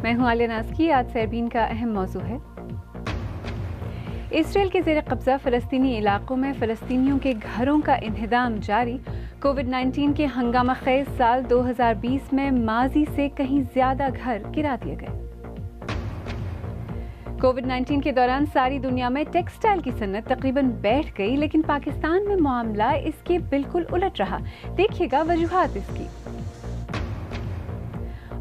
میں ہوں عالیہ نازکی. آج سیربین کا اہم موضوع ہے اسرائیل کے زیر قبضہ فلسطینی علاقوں میں فلسطینیوں کے گھروں کا انہدام جاری. کووڈ-19 کے ہنگامہ خیز سال 2020 میں ماضی سے کہیں زیادہ گھر گرا دیے گئے. کووڈ-19 کے دوران ساری دنیا میں ٹیکسٹائل کی صنعت تقریباً بیٹھ گئی، لیکن پاکستان میں معاملہ اس کے بالکل الٹ رہا. دیکھیے گا وجوہات اس کی.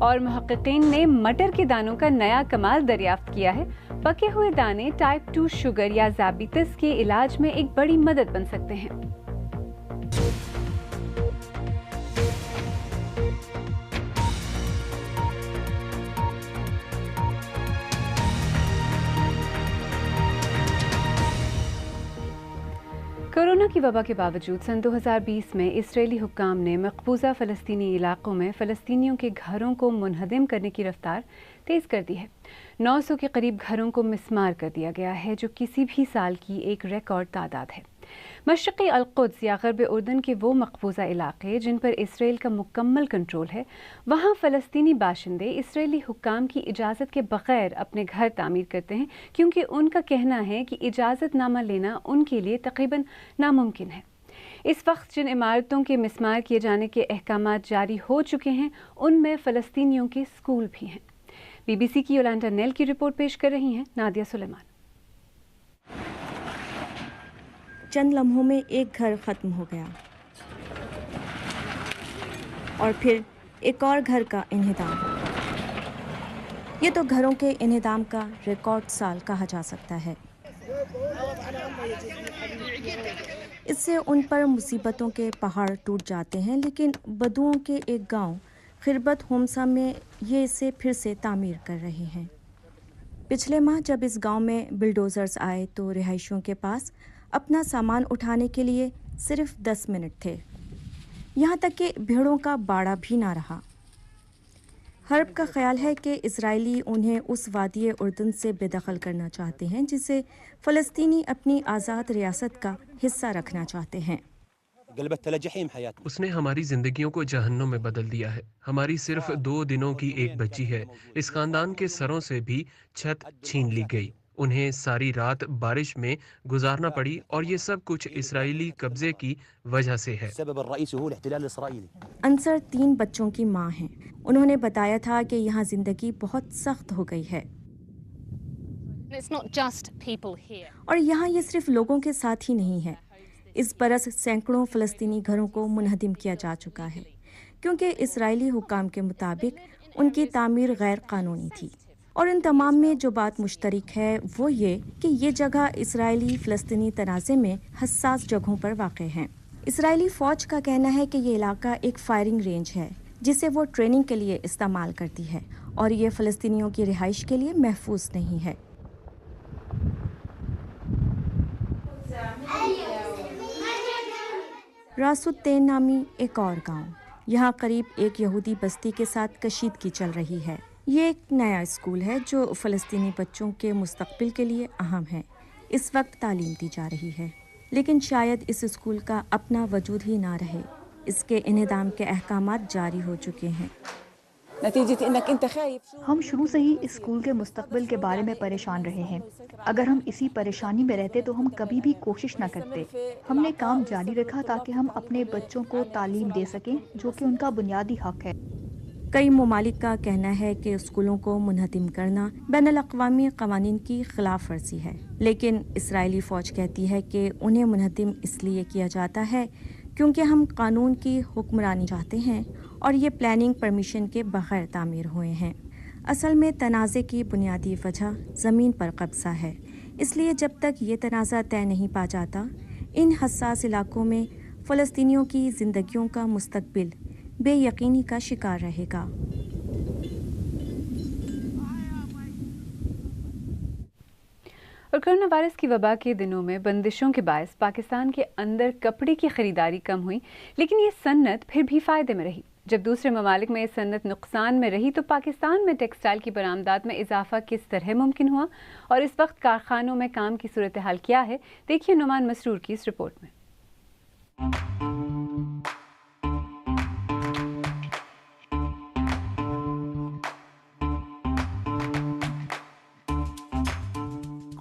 اور محققین نے مٹر کے دانوں کا نیا کمال دریافت کیا ہے. پکے ہوئے دانے ٹائپ 2 شوگر یا ذیابیطس کے علاج میں ایک بڑی مدد بن سکتے ہیں. کورونا کی وبا کے باوجود سن 2020 میں اسرائیلی حکام نے مقبوضہ فلسطینی علاقوں میں فلسطینیوں کے گھروں کو منہدم کرنے کی رفتار تیز کر دی ہے. 900 کے قریب گھروں کو مسمار کر دیا گیا ہے، جو کسی بھی سال کی ایک ریکارڈ تعداد ہے. مشرقی القدس یا غرب اردن کے وہ مقبوضہ علاقے جن پر اسرائیل کا مکمل کنٹرول ہے، وہاں فلسطینی باشندے اسرائیلی حکام کی اجازت کے بغیر اپنے گھر تعمیر کرتے ہیں، کیونکہ ان کا کہنا ہے کہ اجازت نامہ لینا ان کے لیے تقریباً ناممکن ہے. اس وقت جن عمارتوں کے مسمار کیے جانے کے احکامات جاری ہو چکے ہیں، ان میں فلسطینیوں کے اسکول بھی ہیں. بی بی سی کی یولانڈا نیل کی رپورٹ پیش کر رہی ہیں نادیہ سلیمان. چند لمحوں میں ایک گھر ختم ہو گیا اور پھر ایک اور گھر کا انہدام. یہ تو گھروں کے انہدام کا ریکارڈ سال کہا جا سکتا ہے. اس سے ان پر مصیبتوں کے پہاڑ ٹوٹ جاتے ہیں، لیکن بدوؤں کے ایک گاؤں خربت ہومسا میں یہ اسے پھر سے تعمیر کر رہے ہیں. پچھلے ماہ جب اس گاؤں میں بلڈوزرز آئے تو رہائشیوں کے پاس اپنا سامان اٹھانے کے لیے صرف 10 منٹ تھے، یہاں تک کہ بھیڑوں کا باڑا بھی نہ رہا. حرب کا خیال ہے کہ اسرائیلی انہیں اس وادی اردن سے بے دخل کرنا چاہتے ہیں جسے فلسطینی اپنی آزاد ریاست کا حصہ رکھنا چاہتے ہیں. اس نے ہماری زندگیوں کو جہنم میں بدل دیا ہے. ہماری صرف 2 دنوں کی ایک بچی ہے. اس خاندان کے سروں سے بھی چھت چھین لی گئی. انہیں ساری رات بارش میں گزارنا پڑی، اور یہ سب کچھ اسرائیلی قبضے کی وجہ سے ہے. انصر 3 بچوں کی ماں ہیں. انہوں نے بتایا تھا کہ یہاں زندگی بہت سخت ہو گئی ہے، اور یہاں یہ صرف لوگوں کے ساتھ ہی نہیں ہے. اس برس سینکڑوں فلسطینی گھروں کو منہدم کیا جا چکا ہے، کیونکہ اسرائیلی حکام کے مطابق ان کی تعمیر غیر قانونی تھی. اور ان تمام میں جو بات مشترک ہے وہ یہ کہ یہ جگہ اسرائیلی فلسطینی تنازع میں حساس جگہوں پر واقع ہیں. اسرائیلی فوج کا کہنا ہے کہ یہ علاقہ ایک فائرنگ رینج ہے جسے وہ ٹریننگ کے لیے استعمال کرتی ہے، اور یہ فلسطینیوں کی رہائش کے لیے محفوظ نہیں ہے. راس التین نامی ایک اور گاؤں، یہاں قریب ایک یہودی بستی کے ساتھ کشیدگی چل رہی ہے. یہ ایک نیا اسکول ہے جو فلسطینی بچوں کے مستقبل کے لیے اہم ہے. اس وقت تعلیم دی جا رہی ہے، لیکن شاید اس اسکول کا اپنا وجود ہی نہ رہے. اس کے انہدام کے احکامات جاری ہو چکے ہیں. ہم شروع سے ہی اسکول کے مستقبل کے بارے میں پریشان رہے ہیں. اگر ہم اسی پریشانی میں رہتے تو ہم کبھی بھی کوشش نہ کرتے. ہم نے کام جاری رکھا تاکہ ہم اپنے بچوں کو تعلیم دے سکیں، جو کہ ان کا بنیادی حق ہے. کئی ممالک کا کہنا ہے کہ اسکولوں کو منہدم کرنا بین الاقوامی قوانین کی خلاف ورزی ہے، لیکن اسرائیلی فوج کہتی ہے کہ انہیں منہدم اس لیے کیا جاتا ہے کیونکہ ہم قانون کی حکمرانی چاہتے ہیں، اور یہ پلاننگ پرمیشن کے بغیر تعمیر ہوئے ہیں. اصل میں تنازع کی بنیادی وجہ زمین پر قبضہ ہے، اس لیے جب تک یہ تنازع طے نہیں پا جاتا، ان حساس علاقوں میں فلسطینیوں کی زندگیوں کا مستقبل بے یقینی کا شکار رہے گا. اور کرونا وائرس کی وبا کے دنوں میں بندشوں کے باعث پاکستان کے اندر کپڑے کی خریداری کم ہوئی، لیکن یہ صنعت پھر بھی فائدے میں رہی. جب دوسرے ممالک میں یہ صنعت نقصان میں رہی تو پاکستان میں ٹیکسٹائل کی برآمدات میں اضافہ کس طرح ممکن ہوا، اور اس وقت کارخانوں میں کام کی صورتحال کیا ہے، دیکھیے نعمان مسرور کی اس رپورٹ میں.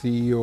CEO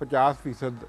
50%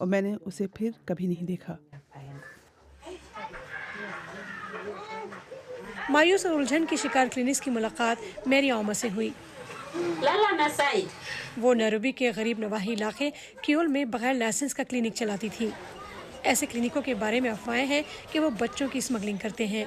اور میں نے اسے پھر کبھی نہیں دیکھا۔ مایوس اور الجھن کی شکار کلینکس کی ملاقات میری اوما سے ہوئی۔ وہ نیروبی کے غریب نواحی علاقے کیول میں بغیر لائسنس کا کلینک چلاتی تھی۔ ایسے کلینکوں کے بارے میں افواہیں ہیں کہ وہ بچوں کی اسمگلنگ کرتے ہیں۔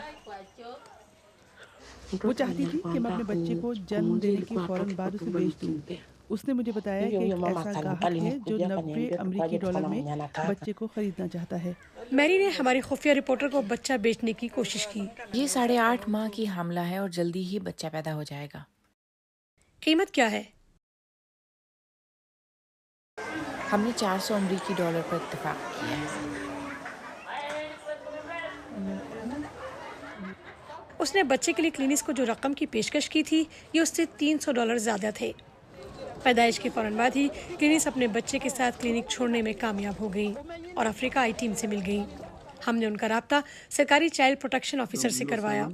وہ چاہتی تھی کہ میں اپنے بچے کو جنم دینے کے فوراً بعد اسے بیچ دوں۔ اس نے مجھے بتایا کہ ایک ایسا گاہک ہے جو 90 امریکی ڈالر میں بچے کو خریدنا چاہتا ہے۔ میری نے ہماری خفیہ رپورٹر کو بچہ بیچنے کی کوشش کی۔ یہ 8.5 ماہ کی حاملہ ہے اور جلدی ہی بچہ پیدا ہو جائے گا۔ قیمت کیا ہے؟ ہم نے 400 امریکی ڈالر پر اتفاق کیا ہے۔ اس نے بچے کے لیے کلینکس کو جو رقم کی پیشکش کی تھی یہ اس سے $300 زیادہ تھے۔ پیدائش کے فوراً بعد ہی کلینکس اپنے بچے کے ساتھ کلینک چھوڑنے میں کامیاب ہو گئی اور افریقہ ٹیم سے مل گئی۔ ہم نے ان کا رابطہ سرکاری چائلڈ پروٹیکشن آفیسر سے کروایا۔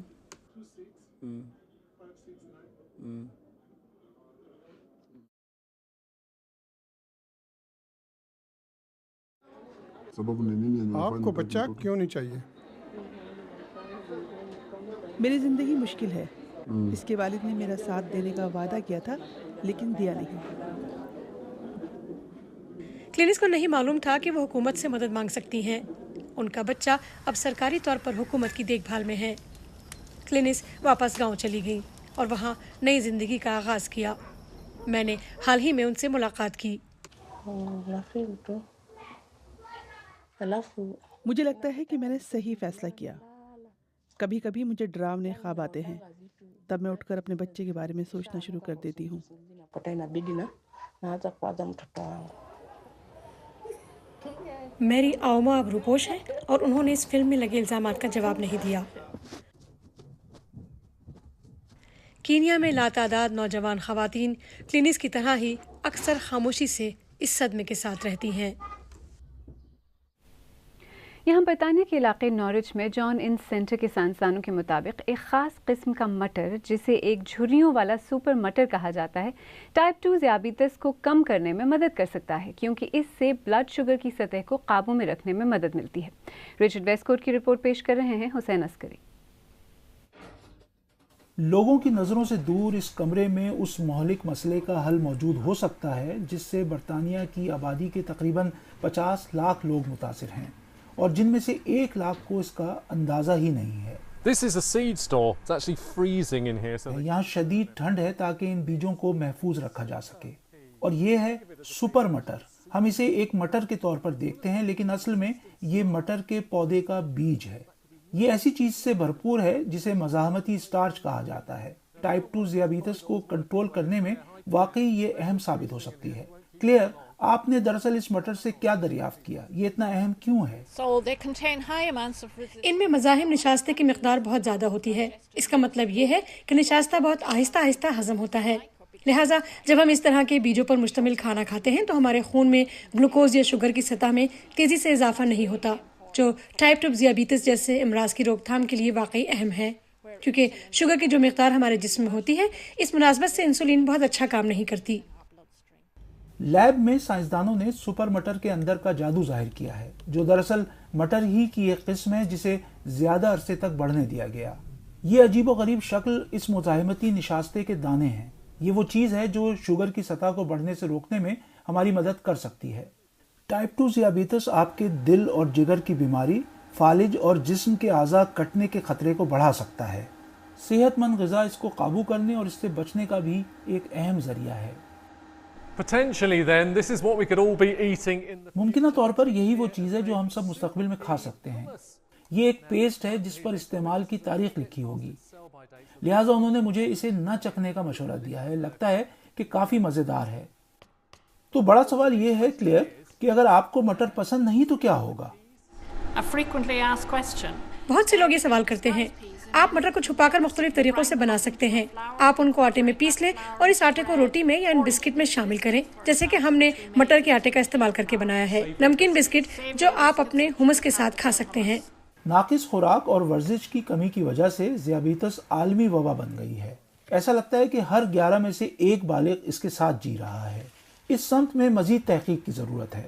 آپ کو بچہ کیوں نہیں چاہیے؟ میری زندگی مشکل ہے۔ اس کے والد نے میرا ساتھ دینے کا وعدہ کیا تھا لیکن دیا نہیں۔ کلینکس کو نہیں معلوم تھا کہ وہ حکومت سے مدد مانگ سکتی ہیں۔ ان کا بچہ اب سرکاری طور پر حکومت کی دیکھ بھال میں ہے۔ کلینکس واپس گاؤں چلی گئی اور وہاں نئی زندگی کا آغاز کیا۔ میں نے حال ہی میں ان سے ملاقات کی۔ مجھے لگتا ہے کہ میں نے صحیح فیصلہ کیا۔ کبھی کبھی مجھے ڈراونے خواب آتے ہیں، تب میں اٹھ کر اپنے بچے کے بارے میں سوچنا شروع کر دیتی ہوں۔ میری اوما اب روپوش ہے اور انہوں نے اس فلم میں لگے الزامات کا جواب نہیں دیا۔ کینیا میں لاتعداد نوجوان خواتین کلینکس کی طرح ہی اکثر خاموشی سے اس صدمے کے ساتھ رہتی ہیں۔ یہاں برطانیہ کے علاقے نارچ میں جان ان سینٹر کے سائنسدانوں کے مطابق ایک خاص قسم کا مٹر جسے ایک جھریوں والا سپر مٹر کہا جاتا ہے ٹائپ 2 ذیابیطس کو کم کرنے میں مدد کر سکتا ہے، کیونکہ اس سے بلڈ شوگر کی سطح کو قابو میں رکھنے میں مدد ملتی ہے۔ رچرڈ ویسکوٹ کی رپورٹ پیش کر رہے ہیں حسین عسکری۔ لوگوں کی نظروں سے دور اس کمرے میں اس مہلک مسئلے کا حل موجود ہو سکتا ہے جس سے برطانیہ کی آبادی کے تقریباً 50 لاکھ لوگ متاثر ہیں، اور جن میں سے 1 لاکھ کو اس کا اندازہ ہی نہیں ہے۔ یہاں شدید ٹھنڈ ہے تاکہ ان بیجوں کو محفوظ رکھا جا سکے، اور یہ ہے سپر مٹر۔ ہم اسے ایک مٹر کے طور پر دیکھتے ہیں لیکن اصل میں یہ مٹر کے پودے کا بیج ہے۔ یہ ایسی چیز سے بھرپور ہے جسے مزاحمتی سٹارچ کہا جاتا ہے۔ ٹائپ 2 ذیابیطس کو کنٹرول کرنے میں واقعی یہ اہم ثابت ہو سکتی ہے۔ کلیئر، آپ نے دراصل اس مٹر سے کیا دریافت کیا؟ یہ اتنا اہم کیوں ہے؟ ان میں مزاحم نشاستہ کی مقدار بہت زیادہ ہوتی ہے۔ اس کا مطلب یہ ہے کہ نشاستہ بہت آہستہ آہستہ ہضم ہوتا ہے، لہٰذا جب ہم اس طرح کے بیجوں پر مشتمل کھانا کھاتے ہیں تو ہمارے خون میں گلوکوز یا شوگر کی سطح میں تیزی سے اضافہ نہیں ہوتا، جو ٹائپ 2 ذیابیطس جیسے امراض کی روک تھام کے لیے واقعی اہم ہے۔ کیونکہ شوگر کی جو مقدار ہمارے جسم میں ہوتی ہے، اس مناسبت سے انسولین بہت اچھا کام نہیں کرتی۔ لیب میں سائنسدانوں نے سپر مٹر کے اندر کا جادو ظاہر کیا ہے، جو دراصل مٹر ہی کی ایک قسم ہے جسے زیادہ عرصے تک بڑھنے دیا گیا۔ یہ عجیب و غریب شکل اس مزاحمتی نشاستے کے دانے ہیں۔ یہ وہ چیز ہے جو شوگر کی سطح کو بڑھنے سے روکنے میں ہماری مدد کر سکتی ہے۔ ٹائپ 2 ذیابیطس آپ کے دل اور جگر کی بیماری، فالج اور جسم کے اعضاء کٹنے کے خطرے کو بڑھا سکتا ہے۔ صحت مند غذا اس کو قابو کرنے اور اس سے بچنے کا بھی ایک اہم ذریعہ ہے۔ ممکنہ طور پر یہی وہ چیز ہے جو ہم سب مستقبل میں کھا سکتے ہیں۔ یہ ایک پیسٹ ہے جس پر استعمال کی تاریخ لکھی ہوگی، لہٰذا انہوں نے مجھے اسے نہ چکھنے کا مشورہ دیا ہے۔ لگتا ہے کہ کافی مزیدار ہے۔ تو بڑا سوال یہ ہے کلیئر کہ اگر آپ کو مٹر پسند نہیں تو کیا ہوگا؟ بہت سے لوگ یہ سوال کرتے ہیں۔ آپ مٹر کو چھپا کر مختلف طریقوں سے بنا سکتے ہیں۔ آپ ان کو آٹے میں پیس لیں اور اس آٹے کو روٹی میں یا ان بسکٹ میں شامل کریں، جیسے کہ ہم نے مٹر کے آٹے کا استعمال کر کے بنایا ہے۔ نمکین بسکٹ جو آپ اپنے ہمس کے ساتھ کھا سکتے ہیں۔ ناقص خوراک اور ورزش کی کمی کی وجہ سے ذیابیطس عالمی وبا بن گئی ہے۔ ایسا لگتا ہے کہ ہر 11 میں سے 1 بالغ اس کے ساتھ جی رہا ہے۔ اس سمت میں مزید تحقیق کی ضرورت ہے۔